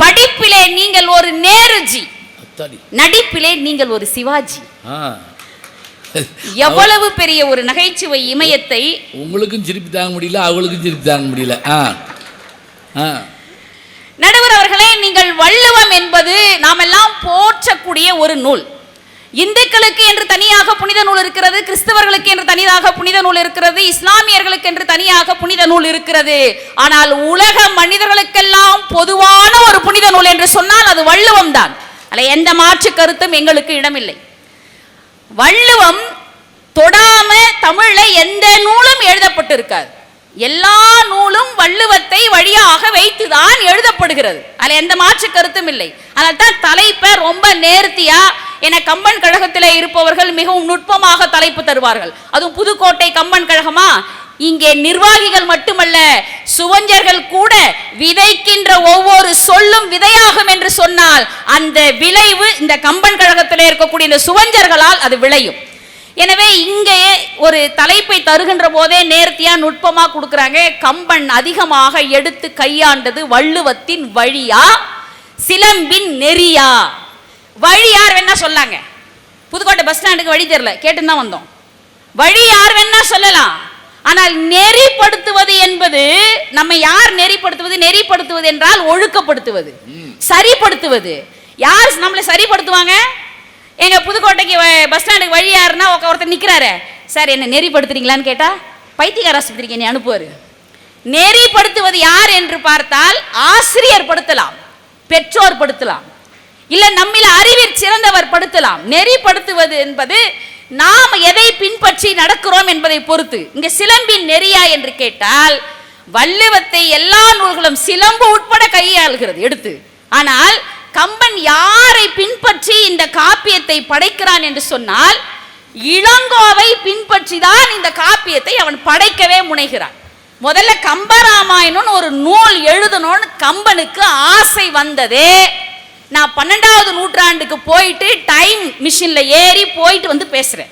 படிப்பிலே நீங்கள் ஒரு நேருஜி, நடிப்பிலே நீங்கள் ஒரு சிவாஜி. எவ்வளவு பெரிய ஒரு நகைச்சுவை இமயத்தை உங்களுக்கும் சிரிப்பு தாங்க முடியல, அவங்களுக்கும் சிரிப்பு தாங்க முடியல. நடுவர் அவர்களே, நீங்கள் வள்ளுவம் என்பது நாமெல்லாம் போற்றக்கூடிய ஒரு நூல். இந்துக்களுக்கு என்று தனியாக புனித நூல் இருக்கிறது, கிறிஸ்தவர்களுக்கு என்று தனியாக புனித நூல் இருக்கிறது, இஸ்லாமியர்களுக்கு என்று தனியாக புனித நூல் இருக்கிறது. ஆனால் உலக மனிதர்களுக்கெல்லாம் பொதுவான ஒரு புனித நூல் என்று சொன்னால் அது வள்ளுவம் தான். அதில் எந்த மாற்று கருத்தும் எங்களுக்கு இடமில்லை. வள்ளுவம் தொடாம தமிழ்ல எந்த நூலும் எழுதப்பட்டிருக்காது. எல்லா நூலும் வள்ளுவத்தை வழியாக வைத்துதான் எழுதப்படுகிறது. அதில் எந்த மாற்று கருத்தும் இல்லை. அதனால தான் தலைப்பை ரொம்ப நேர்த்தியா என கம்பன் கழகத்திலே இருப்பவர்கள் மிகவும் நுட்பமாக தலைப்பு தருவார்கள். அதுவும் புதுக்கோட்டை கம்பன் கழகமா, இங்கே நிர்வாகிகள் மட்டுமல்ல, சுவஞ்சர்கள் கூட விதைக்கின்ற ஒவ்வொரு சொல்லும் விதையாகும் என்று சொன்னால் அந்த விளைவு இந்த கம்பன் கழகத்திலே இருக்கக்கூடிய இந்த சுவஞ்சர்களால் அது விளையும். எனவே இங்கே ஒரு தலைப்பை தருகின்ற போதே நேர்த்தியா நுட்பமா கொடுக்குறாங்க. கம்பன் அதிகமாக எடுத்து கையாண்டது வள்ளுவத்தின் வழியா சிலம்பின் நெறியா? வழி யார் வேணா சொல்லாங்க. புதுக்கோட்டை பஸ் ஸ்டாண்டுக்கு வழி தெரியல, கேட்டுன்னு தான் வந்தோம். வழி யார் வேணா சொல்லலாம். ஆனால் நெறிப்படுத்துவது என்பது, நம்ம யார் நெறிப்படுத்துவது? நெறிப்படுத்துவது என்றால் ஒழுக்கப்படுத்துவது, சரிப்படுத்துவது. யார் நம்மளை சரிப்படுத்துவாங்க? எங்க புதுக்கோட்டைக்கு பஸ் ஸ்டாண்டுக்கு வழி யாருன்னா ஒருத்தர் நிற்கிறாரு, சார் என்ன நெறிப்படுத்துறீங்களான்னு கேட்டா பைத்தியக்கார ஆஸ்பத்திரிக்கு என்னை அனுப்புவார். நெறிப்படுத்துவது யார் என்று பார்த்தால் ஆசிரியர் படுத்தலாம், பெற்றோர் படுத்தலாம், இல்ல நம்மில் அறிவில் சிறந்தவர் படுத்தலாம். நெறிப்படுத்துவது என்பது நாம் எதை பின்பற்றி நடக்கிறோம் என்பதை பொறுத்து. இங்க சிலம்பின் நெறியா என்று கேட்டால் வள்ளுவத்தை எல்லா நூல்களும் சிலம்பு உட்பட கையாளுகிறது எடுத்து. ஆனால் கம்பன் யாரை பின்பற்றி இந்த காப்பியத்தை படைக்கிறான் என்று சொன்னால் இளங்கோவை பின்பற்றி தான் இந்த காப்பியத்தை அவன் படைக்கவே முனைகிறான். முதல்ல கம்பராமாயணம் ஒரு நூல் எழுதணும்னு கம்பனுக்கு ஆசை வந்ததே நான் 12வது நூற்றாண்டுக்கு போயிட்டு டைம் மிஷின்ல ஏறி போயிட்டு வந்து பேசுறேன்.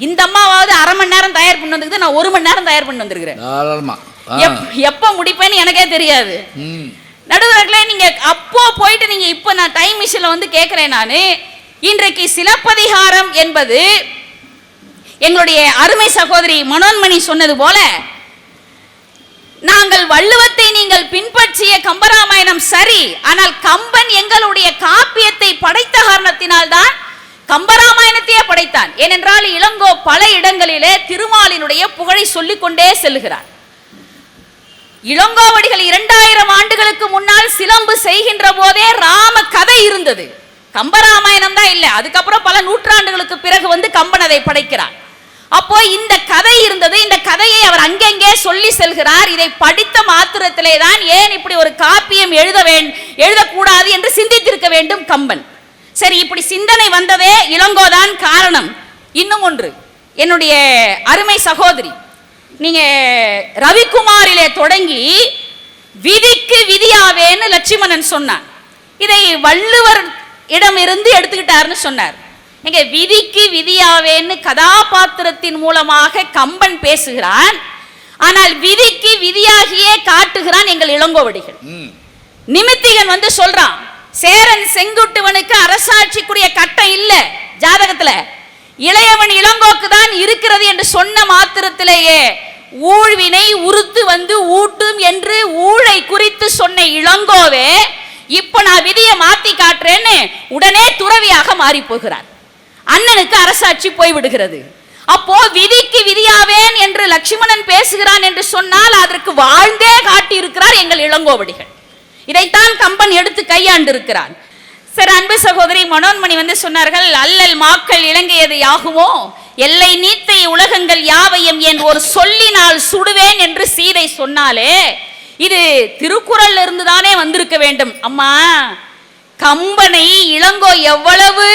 இந்த அம்மாவாவது அரை மணி நேரம் தயார் பண்ணி வந்துருக்குது, நான் 1 மணி நேரம் தயார் பண்ணி வந்திருக்கிறேன். எப்ப முடிப்பேன்னு எனக்கே தெரியாது. நடுவர்களே, நீங்க அப்போ போயிட்டு நீங்க இப்ப நான் டைம் மிஷின்ல வந்து கேட்கிறேன். நானு இன்றைக்கு சிலப்பதிகாரம் என்பது எங்களுடைய அருமை சகோதரி மனோன்மணி சொன்னது போல, நாங்கள் வள்ளுவத்தை நீங்கள் பின்பற்றிய கம்பராமாயணம் சரி, ஆனால் கம்பன் எங்களுடைய காப்பியத்தை படைத்த காரணத்தினால் தான் கம்பராமாயணத்தையே படைத்தான். ஏனென்றால் இளங்கோ பல இடங்களிலே திருமாலினுடைய புகழை சொல்லிக் கொண்டே செல்கிறார். இளங்கோவடிகள் 2000 ஆண்டுகளுக்கு முன்னால் சிலம்பு செய்கின்ற போதே ராம கதை இருந்தது, கம்பராமாயணம் தான் இல்லை. அதுக்கப்புறம் பல நூற்றாண்டுகளுக்கு பிறகு வந்து கம்பன் அதை படைக்கிறார். அப்போ இந்த கதை இருந்தது, இந்த கதையை அவர் அங்கங்கே சொல்லி செல்கிறார். இதை படித்த மாத்திரத்திலே தான் ஏன் இப்படி ஒரு காப்பியம் எழுதக்கூடாது என்று சிந்தித்திருக்க வேண்டும் கம்பன். சரி, இப்படி சிந்தனை வந்ததே இளங்கோதான் காரணம். இன்னும் ஒன்று, என்னுடைய அருமை சகோதரி, நீங்க ரவிக்குமாரிலே தொடங்கி விதிக்கு விதியாவேன்னு லட்சுமணன் சொன்னார். இதை வள்ளுவர் இடமிருந்து எடுத்துக்கிட்டாருன்னு சொன்னார். எங்க விதிக்கு விதியாவேன்னு கதாபாத்திரத்தின் மூலமாக கம்பன் பேசுகிறான். ஆனால் விதிக்கு விதியாகியே காட்டுகிறான் எங்கள் இளங்கோவடிகள். நிமித்திகன் வந்து சொல்றான், சேரன் செங்குட்டுவனுக்கு அரசாட்சிக்குரிய கட்டம் இல்ல ஜாதகத்துல, இளையவன் இளங்கோக்கு தான் இருக்கிறது என்று சொன்ன மாத்திரத்திலேயே ஊழ்வினை உறுத்து வந்து ஊட்டும் என்று ஊழை குறித்து சொன்ன இளங்கோவே இப்ப நான் விதியை மாத்தி காட்டுறேன்னு உடனே துறவியாக மாறி போகிறார். அண்ணனுக்கு அரசாட்சி போய்விடுகிறது. அப்போ விதிக்கு விதியாவேன் என்று லட்சுமணன் பேசுகிறான் என்று சொன்னால் அதற்கு வாழ்ந்தே காட்டி இருக்கிறார் எங்கள் இளங்கோவடிகள். இதைத்தான் கம்பன் எடுத்து கையாண்டு இருக்கிறான். சரி, அன்பு சகோதரி மனோன்மணி வந்து சொன்னார்கள், அல்லல் மாக்கள் இலங்கையது யாகுமோ எல்லை நீத்த உலகங்கள் யாவையும் என் ஒரு சொல்லினால் சுடுவேன் என்று சீதை சொன்னாலே இது திருக்குறள் இருந்துதானே வந்திருக்க வேண்டும். அம்மா, கம்பனை இளங்கோ எவ்வளவு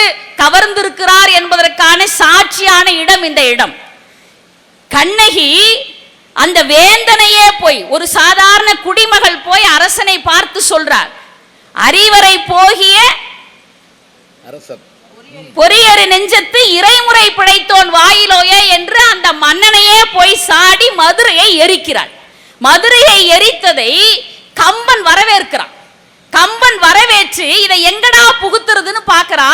கவர்ந்திருக்கிறார் என்பதற்கான சாட்சியான இடம் இந்த இடம். கண்ணகி அந்த வேந்தனையே போய், ஒரு சாதாரண குடிமகள் போய் அரசனை பார்த்து சொல்றார், அறிவரை போகிய அரசன் பொறியரு நெஞ்சத்து இறைமுறை படைத்தோன் வாயிலோயே என்று அந்த மன்னனையே போய் சாடி மதுரையை எரிக்கிறாள். மதுரையை எரித்ததை கம்பன் வரவேற்கிறான். கம்பன் நினைச்சு இதை எங்கடா புகுத்துறதுன்னு பாக்குறா.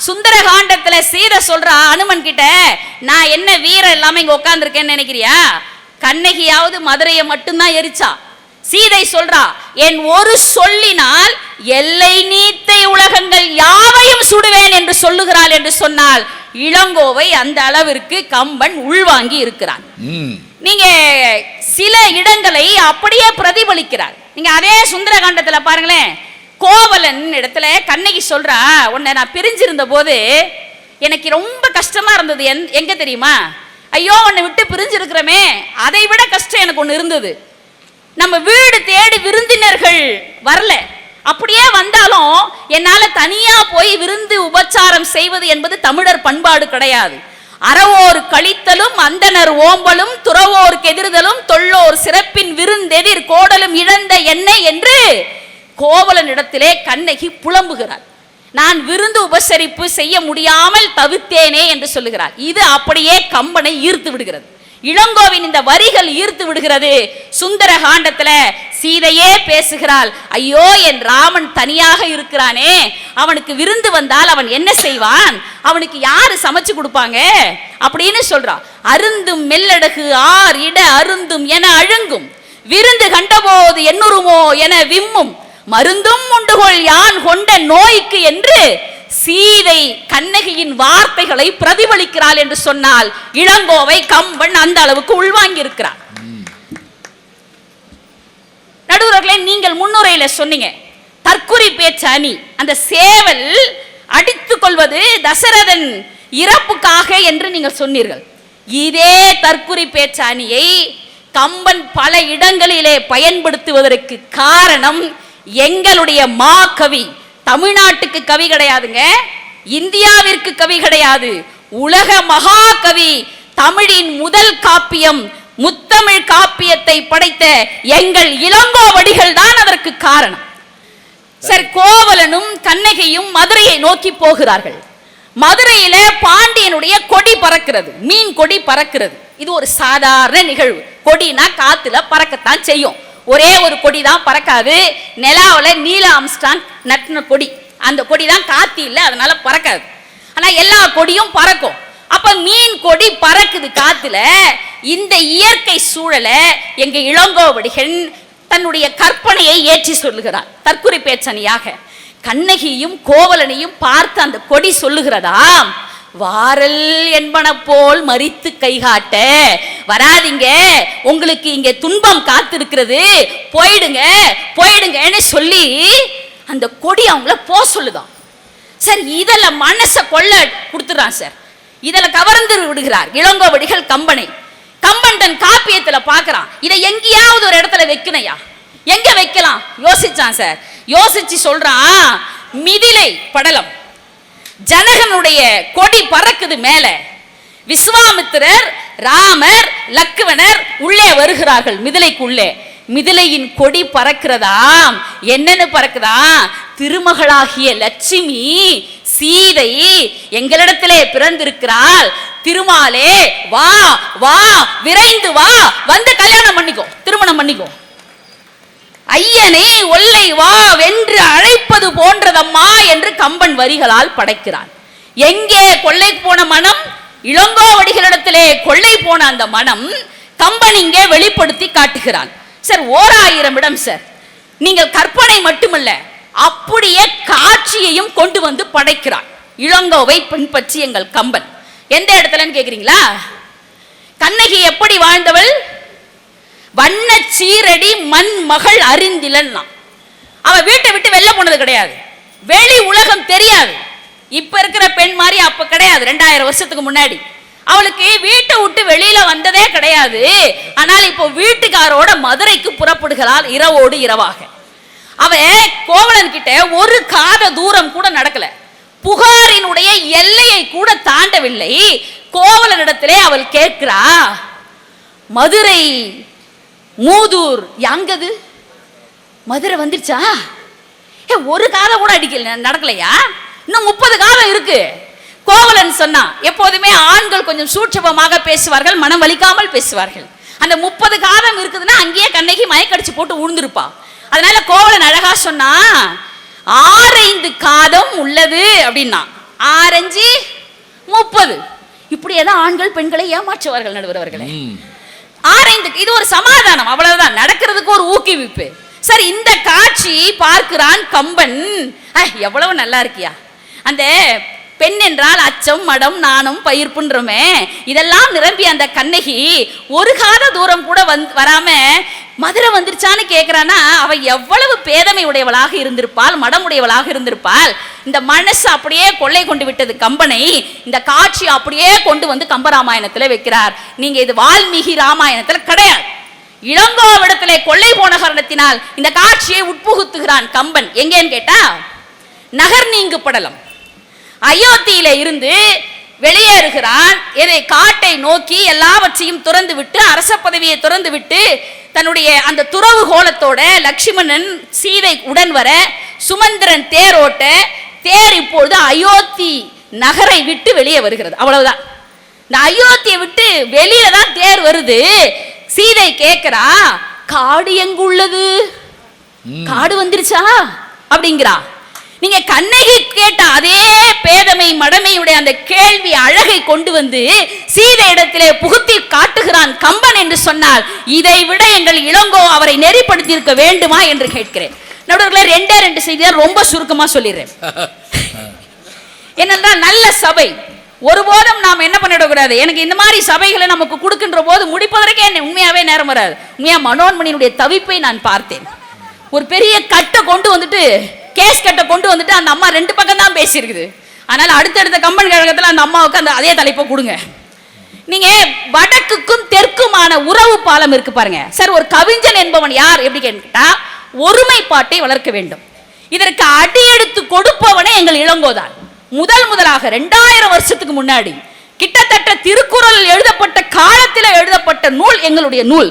சுந்தரகாண்டத்துல சீதை சொல்றா அனுமன் கிட்ட, நான் என்ன வீரம் இல்லாம இங்க உட்கார்ந்துருக்கேன்னு நினைக்கிறியா? கண்ணகியாவது மதுரையை மட்டும்தான் எரிச்சா. சீதை சொல்றா, என் ஒரு சொல்லினால் எல்லை நீத்த உலகங்கள் யாவையும் சுடுவேன் என்று சொல்லுகிறாள் என்று சொன்னால் இளங்கோவை அந்த அளவிற்கு கம்பன் உள்வாங்கி இருக்கிறான். நீங்க சில இடங்களை அப்படியே பிரதிபலிக்கிறார். நீங்க அதே சுந்தரகாண்டத்துல பாருங்களேன், கோவலன் இடத்துல கண்ணகி சொல்றா, உன்னை நான் பிரிஞ்சிருந்த போது எனக்கு ரொம்ப கஷ்டமா இருந்தது. எங்க தெரியுமா? ஐயோ உன்னை விட்டு பிரிஞ்சிருக்கிறமே, அதை விட கஷ்டம் எனக்கு ஒன்று இருந்தது. நம்ம வீடு தேடி விருந்தினர்கள் வரல, அப்படியே வந்தாலும் என்னால தனியா போய் விருந்து உபச்சாரம் செய்வது என்பது தமிழர் பண்பாடு கிடையாது. அறவோர் கழித்தலும் அந்தனர் ஓம்பலும் துறவோருக்கு எதிர்தலும் தொல்லோர் சிறப்பின் விருந்தெதிர் கோடலும் இழந்த என்னை என்று கோவலனிடத்திலே கண்ணகி புலம்புகிறார். நான் விருந்து உபசரிப்பு செய்ய முடியாமல் தவிர்த்தேனே என்று சொல்லுகிறார். இது அப்படியே கம்பனை ஈர்த்து விடுகிறது. இளங்கோவின் இந்த வரிகள் ஈர்த்து விடுகிறது. சுந்தர காண்டத்துல சீதையே பேசுகிறாள், ஐயோ என் ராமன் தனியாக இருக்கிறானே, அவனுக்கு விருந்து வந்தால் அவன் என்ன செய்வான், அவனுக்கு யாரு சமைச்சு கொடுப்பாங்க அப்படின்னு சொல்றான். அருந்தும் மெல்லடகு ஆர் இட அருந்தும் என அழுங்கும் விருந்து கண்டபோது என்னுருமோ என விம்மும் மருந்தும் உண்டுகொள் யான் கொண்ட நோய்க்கு என்று சீதை கண்ணகியின் வார்த்தைகளை பிரதிபலிக்கிறாள் என்று சொன்னால் இளங்கோவை கம்பன் அந்த அளவுக்கு உள்வாங்கி இருக்கிறார். நடுவர்களே, நீங்கள் முன்னுரையில சொன்னீங்க தற்குறி பேச்சு அணி, அந்த சேவல் அடித்துக் கொள்வது தசரதன் இறப்புக்காக என்று நீங்கள் சொன்னீர்கள். இதே தற்குறி பேச்சு அணியை கம்பன் பல இடங்களிலே பயன்படுத்துவதற்கு காரணம் எங்களுடைய மா கவி, தமிழ்நாட்டுக்கு கவி கிடையாதுங்க, இந்தியாவிற்கு கவி கிடையாது, உலக மகா கவி, தமிழின் முதல் காப்பியம் முத்தமிழ் காப்பியத்தை படைத்த எங்கள் இளங்கோவடிகள் தான் அதற்கு காரணம். சரி, கோவலனும் கண்ணகியும் மதுரையை நோக்கி போகிறார்கள். மதுரையில பாண்டியனுடைய கொடி பறக்கிறது, மீன் கொடி பறக்கிறது. இது ஒரு சாதாரண நிகழ்வு. கொடினா காத்துல பறக்கத்தான் செய்யும். ஒரே ஒரு கொடி தான் பறக்காது. நிலாவில் நீல ஆம்ஸ்ட்ராங் நட்டின கொடி, அந்த கொடி தான் காத்து இல்லை, அதனால பறக்காது. ஆனா எல்லா கொடியும் பறக்கும். அப்ப மீன் கொடி பறக்குது காத்துல. இந்த இயற்கை சூழலை எங்க இளங்கோவடிகள் தன்னுடைய கற்பனையை ஏற்றி சொல்லுகிறார் தற்குறி பேச்சனியாக. கண்ணகியும் கோவலனையும் பார்த்து அந்த கொடி சொல்லுகிறதாம், வாரல் என்பன போல் மரித்து கைகாட்ட, வராதிங்க, உங்களுக்கு இங்க துன்பம் காத்திருக்கிறது, போயிடுங்க போயிடுங்கன்னு சொல்லி அந்த கொடி அவங்கள போ சொல்லுதான். சார், இதில் மனசை கொள்ள கொடுத்துறான் சார். இதில் கவர்ந்து விடுகிறார் இளங்கோவடிகள் கம்பனை. கம்பன் தன் காப்பியத்துல பார்க்கறான், இதை எங்கேயாவது ஒரு இடத்துல வைக்கணையா, எங்க வைக்கலாம் யோசிச்சான் சார். யோசிச்சு சொல்றான், மிதிலை படலம், ஜனகனுடைய கொடி பறக்குது மேல, விஸ்வாமித்திரர் ராமர் லக்குவனர் உள்ளே வருகிறார்கள் மிதிலைக்குள்ளே. மிதிலையின் கொடி பறக்கிறதாம். என்னன்னு பறக்குதா, திருமகளாகிய லட்சுமி சீதை எங்களிடத்திலே பிறந்திருக்கிறாள், திருமாலே வா வா விரைந்து வா, வந்து கல்யாணம் பண்ணிக்கோ, திருமணம் பண்ணிக்கோ, ஐயனே ஒல்லை வா வென்று அழைப்பது போன்றதம்மா என்று கம்பன் வரிகளால் படைக்கிறான். எங்கே கொள்ளை போன மனம், இளங்கோவடிகளிடத்திலே கொள்ளை போன அந்த மனம் கம்பன் இங்கே வெளிப்படுத்தி காட்டுகிறான். சார், 1000 இடம் சார். நீங்கள் கற்பனை மட்டுமல்ல, அப்படியே காட்சியையும் கொண்டு வந்து படைக்கிறான் இளங்கோவை பின்பற்றி எங்கள் கம்பன். எந்த இடத்துலன்னு கேக்குறீங்களா? கண்ணகி எப்படி வாழ்ந்தவள், வண்ண சீரடி மண் மகள் அறிந்திலன்னா, அவ வீட்டை விட்டு வெளில போனது கிடையாது, வெளி உலகம் தெரியாது. இப்ப இருக்கிற பெண் மாதிரி அப்ப கிடையாது. 2000 வருஷத்துக்கு முன்னாடி அவளுக்கு வீட்டை விட்டு வெளியில வந்ததே கிடையாது. ஆனால் இப்போ வீட்டுக்காரோட மதுரைக்கு புறப்படுகிறாள் இரவோடு இரவாக. அவ கோவலன் கிட்ட ஒரு காத தூரம் கூட நடக்கல, புகாரினுடைய எல்லையை கூட தாண்டவில்லை. கோவலனிடத்திலே அவள் கேட்கிறா, மதுரை மூதூர் யாங்கது, மதுரை வந்துருச்சா? ஒரு காலம் கூட அடிக்கல, நடக்கலையா? இன்னும் 30 காலம் இருக்கு. கோவலன் சொன்னா, எப்போதுமே ஆண்கள் கொஞ்சம் சூட்சமமாக பேசுவார்கள், மனம் வலிக்காமல் பேசுவார்கள். அந்த 30 காலம் இருக்குதுன்னா அங்கேயே கண்ணகி மயக்கடிச்சு போட்டு உழுந்திருப்பா. அதனால கோவலன் அழகா சொன்னா, ஆரை 6 காதம் உள்ளது அப்படின்னா 6 30. இப்படியேதான் ஆண்கள் பெண்களை ஏமாற்றுவார்கள் நடுவர்களே. 6 இது ஒரு சமாதானம், அவ்வளவுதான், நடக்கிறதுக்கு ஒரு ஊக்குவிப்பு. சரி, இந்த காட்சி பார்க்கிறான் கம்பன். எவ்வளவு நல்லா இருக்கியா, அந்த பெண் என்றால் அச்சம் மடம் நாணம் பயிர்ப்புன்றமே இதெல்லாம் நிரம்பி அந்த கண்ணகி ஒரு காத தூரம் கூட வராம மதுரை வந்துருச்சான்னு கேட்கிறானா, அவ எவ்வளவு பேதமை உடையவளாக இருந்திருப்பாள், மடமுடையவளாக இருந்திருப்பாள். இந்த மனசு அப்படியே கொள்ளை கொண்டு விட்டது கம்பனை. இந்த காட்சி அப்படியே கொண்டு வந்து கம்பராமாயணத்துல வைக்கிறார். நீங்க இது வால்மீகி ராமாயணத்துல கிடையாது. இளங்கோவிடத்திலே கொள்ளை போன காரணத்தினால் இந்த காட்சியை உட்புகுத்துகிறான் கம்பன். எங்கேன்னு கேட்டா, நகர் நீங்கு படலம். அயோத்தியில இருந்து வெளியேறுகிறான். இதை காட்டை நோக்கி எல்லாவற்றையும் துறந்து விட்டு, அரச பதவியை துறந்து விட்டு, தன்னுடைய அந்த துறவு கோலத்தோட லட்சுமணன் சீதை உடன் வர, சுமந்திரன் தேரோட்ட, தேர் இப்பொழுது அயோத்தி நகரை விட்டு வெளியே வருகிறது. அவ்வளவுதான். இந்த அயோத்தியை விட்டு வெளியில தான் தேர் வருது. சீதை கேட்கிறா, காடு எங்கு உள்ளது, காடு வந்துருச்சா அப்படிங்கிறா. நீங்க கண்ணகி கேட்ட அதே பேதமை மடமையுடைய அந்த கேள்வி அழகை கொண்டு வந்து சீதை இடத்திலே புகுத்தி காட்டுகிறான் கம்பன் என்று சொன்னால், இதை விட எங்கள் இளங்கோ அவரை நெறிப்படுத்தி இருக்க வேண்டுமா என்று கேட்கிறேன். நடுவர்களே, 2 செய்தியா ரொம்ப சுருக்கமா சொல்லிடுறேன். என்னென்றால், நல்ல சபை ஒருபோதும் நாம் என்ன பண்ணிடக்கூடாது. எனக்கு இந்த மாதிரி சபைகளை நமக்கு கொடுக்கின்ற போது முடிப்பதற்கே என்ன உண்மையாவே நேரம் வராது. உண்மையா மனோன்மணியினுடைய தவிப்பை நான் பார்த்தேன். ஒரு பெரிய கட்டை கொண்டு வந்துட்டு, கேஸ் கட்டை கொண்டு வந்துட்டு அந்த அம்மா 2 பக்கம் தான் பேசியிருக்குது. அதனால அடுத்தடுத்த கம்பன் கழகத்தில் அந்த அம்மாவுக்கு அந்த அதே தலைப்பை கொடுங்க. நீங்க வடக்குக்கும் தெற்குமான உறவு பாலம் இருக்கு பாருங்க சார். ஒரு கவிஞன் என்பவன் யார் எப்படி கேட்டா, ஒருமைப்பாட்டை வளர்க்க வேண்டும். இதற்கு அடியெடுத்து கொடுப்பவனே எங்கள் இளங்கோதான். முதலாக 2000 வருஷத்துக்கு முன்னாடி கிட்டத்தட்ட திருக்குறள் எழுதப்பட்ட காலத்தில் எழுதப்பட்ட நூல் எங்களுடைய நூல்.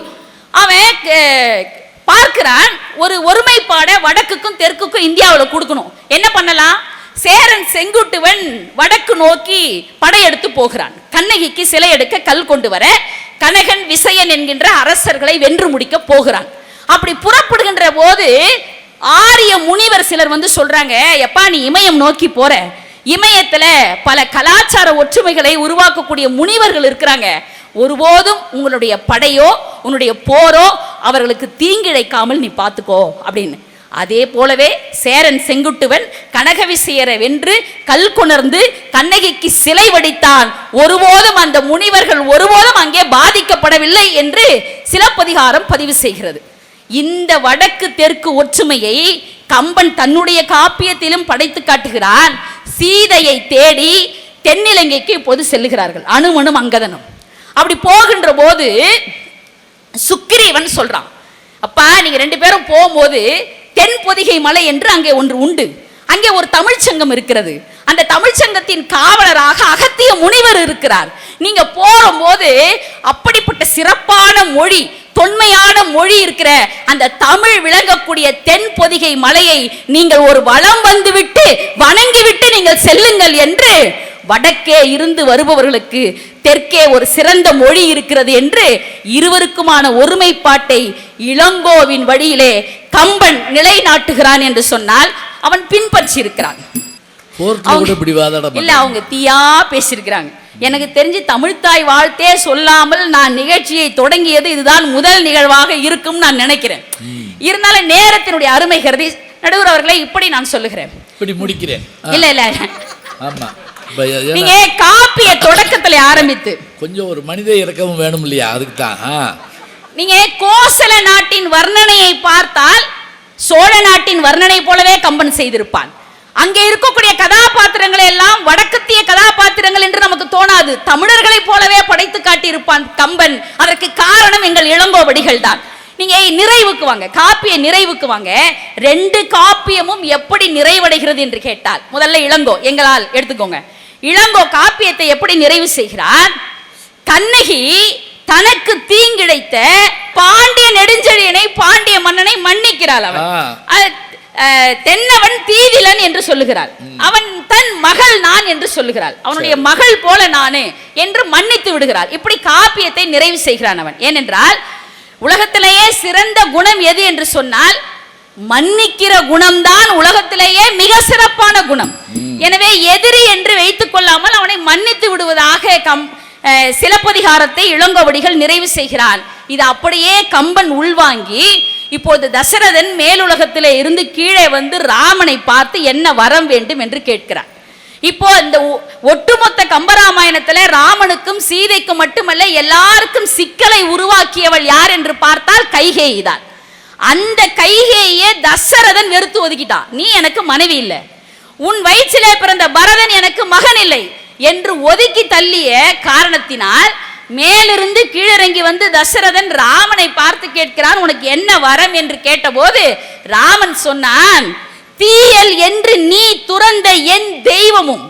அவன் பார்க்கிறான், ஒரு ஒருமைப்பாட வடக்குக்கும் தெற்குக்கும் இந்தியாவில் கொடுக்கணும். என்ன பண்ணலாம்? சேரன் செங்குட்டுவன் வடக்கு நோக்கி படையெடுத்து போகிறான். கண்ணகிக்கு சிலை எடுக்க கல் கொண்டு வர கனகன் விசயன் என்கின்ற அரசர்களை வென்று முடிக்க போகிறான். அப்படி புறப்படுகின்ற போது ஆரிய முனிவர் சிலர் வந்து சொல்றாங்க, எப்பா நீ இமயம் நோக்கி போற, இமயத்துல பல கலாச்சார ஒற்றுமைகளை உருவாக்கக்கூடிய முனிவர்கள் இருக்கிறாங்க, ஒருபோதும் உங்களுடைய படையோ உன்னுடைய போரோ அவர்களுக்கு தீங்கிழைக்காமல் நீ பார்த்துக்கோ அப்படின்னு. அதே போலவே சேரன் செங்குட்டுவன் கனகவிசயரை வென்று கல் கொணர்ந்து கண்ணகிக்கு சிலை வடித்தான். ஒருபோதும் அந்த முனிவர்கள் ஒருபோதும் அங்கே பாதிக்கப்படவில்லை என்று சிலப்பதிகாரம் பதிவு செய்கிறது. இந்த வடக்கு தெற்கு ஒற்றுமையை கம்பன் தன்னுடைய காப்பியத்திலும் படைத்து காட்டுகிறான். சீதையை தேடி தென்னிலங்கைக்கு இப்போது செல்லுகிறார்கள் அனுமனும் அங்கதனும். அப்படி போகின்ற போது சுக்கிரீவன் சொல்றான், அப்பா நீங்க 2 பேரும் போகும்போது தென்பொதிகை மலை என்று அங்கே ஒன்று உண்டு, அங்கே ஒரு தமிழ்ச்சங்கம் இருக்கிறது, அந்த தமிழ்ச்சங்கத்தின் காவலராக அகத்திய முனிவர் இருக்கிறார். நீங்க போகும்போது அப்படிப்பட்ட சிறப்பான மொழி, தொன்மையான மொழி இருக்கிற அந்த தமிழ் விளங்கக்கூடிய தென்பொதிகை மலையை நீங்கள் ஒரு வலம் வந்துவிட்டு வணங்கிவிட்டு நீங்கள் செல்லுங்கள் என்று வடக்கே இருந்து வருபவர்களுக்கு தெற்கே ஒரு சிறந்த மொழி இருக்கிறது என்று இருவருக்குமான ஒருமைப்பாட்டை இளங்கோவின் வழியிலே கம்பன் நிலைநாட்டுகிறான் என்று சொன்னால் அவன் பின்பற்றி இருக்கிறான். இல்ல, அவங்க தீயா பேசியிருக்கிறாங்க. எனக்கு தெரிஞ்சு தமிழ்த்தாய் வாழ்த்தே சொல்லாமல் நான் நிகழ்ச்சியை தொடங்கியது இதுதான் முதல் நிகழ்வாக இருக்கும் நான் நினைக்கிறேன். இருந்தாலும் நேரத்தினுடைய அருமை கருதி நடுவர் அவர்களை இப்படி நான் சொல்லுகிறேன், இல்ல இல்ல ஆமா, நீங்க காப்பிய தொடக்கத்துல ஆரம்பித்து கொஞ்சம் ஒரு மனித இறக்கவும் வேணும் இல்லையா, அதுக்கு தான். நீங்க கோசல நாட்டின் வர்ணனையை பார்த்தால் சோழ நாட்டின் வர்ணனை போலவே கம்பன் செய்திருப்பான். அங்கே இருக்கக்கூடிய கதாபாத்திரங்களை எல்லாம் வடக்கத்திய கதாபாத்திரங்கள் என்று நமக்கு தோணாது, தமிழர்களை போலவே படைத்து காட்டியிருப்பான் கம்பன். அதற்கு காரணம் எங்கள் இளங்கோவடிகள் தான். நீங்க நிறைவுக்கு வாங்க, காப்பிய நிறைவுக்கு வாங்க. 2 காப்பியமும் எப்படி நிறைவடைகிறது என்று கேட்டால், முதல்ல இளங்கோ எங்களால் எடுத்துக்கோங்க. இளங்கோ காப்பியத்தை எப்படி நிறைவு செய்கிறார்? கண்ணகி தனக்கு தீங்கிழைத்த பாண்டிய நெடுஞ்செழியனை, பாண்டிய மன்னனை மன்னிக்கிறாள். அவன் தென்னவன் தீதிலன் என்று சொல்லுகிறாள், அவன் தன் மகள் நான் என்று சொல்லுகிறாள், அவனுடைய மகள் போல நானே என்று மன்னித்து விடுகிறாள். இப்படி காப்பியத்தை நிறைவு செய்கிறான் அவன். ஏனென்றால் உலகத்திலேயே சிறந்த குணம் எது என்று சொன்னால் மன்னிக்கிற குணம்தான் உலகத்திலேயே மிக சிறப்பான குணம். எனவே எதிரி என்று வைத்துக் கொள்ளாமல் அவனை மன்னித்து விடுவதாக சிலப்பதிகாரத்தை இளங்கோவடிகள் நிறைவு செய்கிறான். இது அப்படியே கம்பன் உள்வாங்கி இப்போது தசரதன் மேலுலகத்திலே இருந்து கீழே வந்து ராமனை பார்த்து என்ன வரம் வேண்டும் என்று கேட்கிறார். இப்போ இந்த ஒட்டுமொத்த கம்பராமாயணத்துல ராமனுக்கும் சீதைக்கும் மட்டுமல்ல எல்லாருக்கும் சிக்கலை உருவாக்கியவள் யார் என்று பார்த்தால் கைகேயி தான். அந்த கைகேயை தசரதன் வெறுத்து ஒதுக்கிட்டான். நீ எனக்கு மனைவி இல்லை, உன் வயிற்றிலே பிறந்த பரதன் எனக்கு மகன் இல்லை என்று ஒதுக்கி தள்ளிய காரணத்தினால் மேலிருந்து கீழிறங்கி வந்து தசரதன் ராமனை பார்த்து கேட்கிறான், உனக்கு என்ன வரம் என்று கேட்டபோது ராமன் சொன்னான், தீயல் என்று நீ துறந்த என் தெய்வமும்,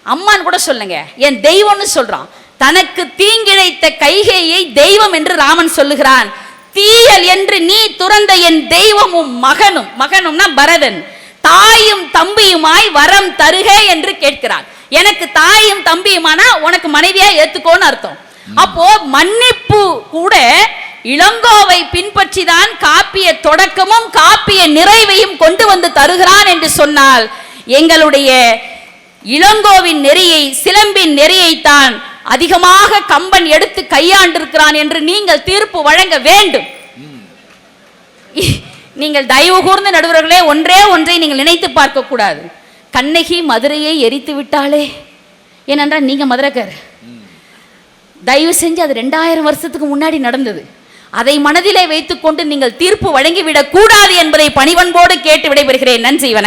அம்மான்னு கூட சொல்லுங்க, என் தெய்வம்னு சொல்றான். தனக்கு தீங்கிழைத்த கைகேயை தெய்வம் என்று ராமன் சொல்லுகிறான். தீயல் என்று நீ துறந்த என் தெய்வமும் மகனும், மகனும்னா பரதன், தாயும் தம்பியுமாய் வரம் தருக என்று கேட்கிறான். எனக்கு தாயும் தம்பியுமானா உனக்கு மனைவியா ஏத்துக்கோன்னு அர்த்தம். அப்போ மன்னிப்பு கூட இளங்கோவை பின்பற்றி தான் காப்பிய தொடக்கமும் காப்பிய நிறைவையும் கொண்டு வந்து தருகிறான் என்று சொன்னால் எங்களுடைய இளங்கோவின் நெறியை, சிலம்பின் நெறியைத்தான் அதிகமாக கம்பன் எடுத்து கையாண்டிருக்கிறான் என்று நீங்கள் தீர்ப்பு வழங்க வேண்டும். நீங்கள் தயவு கூர்ந்த நடுவர்களே ஒன்றே ஒன்றை நீங்கள் நினைத்து பார்க்க கூடாது. கண்ணகி மதுரையை எரித்து விட்டாளே, ஏனென்றால் நீங்க மதுரைக்கார், தயவு செஞ்சு அது 2000 வருஷத்துக்கு முன்னாடி நடந்தது. அதை மனதிலே வைத்துக் கொண்டு நீங்கள் தீர்ப்பு வழங்கிவிடக் கூடாது என்பதை பணிவன்போடு கேட்டு விடைபெறுகிறேன். நன்றி.